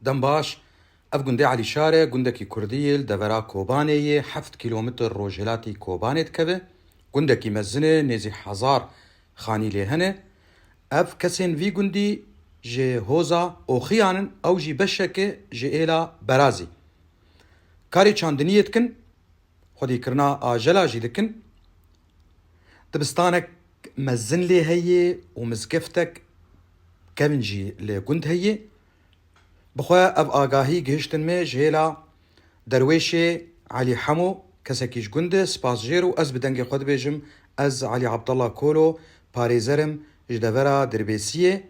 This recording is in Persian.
دم باش اف گندی علی شاره گندکی کردیل دورا کوبانه 7 کیلومتر روجلاتی کوبانه دکوه گندکی مزنه نزی 1000 خانی لهنه اف کسین وی گندی جه هوزا اوخیانن او جی بشکه جه ایلا برازی کاری چاندنیت کن خودی کرنا آجلا جی دکن دبستانك مزن لي هي ومزقفتك كمنجي لقند هي بخوا اف آگاهی گهشتن می جهلا درویش علی حمو کسکیش گنده سپاسجیر و از بدنگ خود بیجم از علی عبدالله کولو پاریزرم جدورا دربیسیه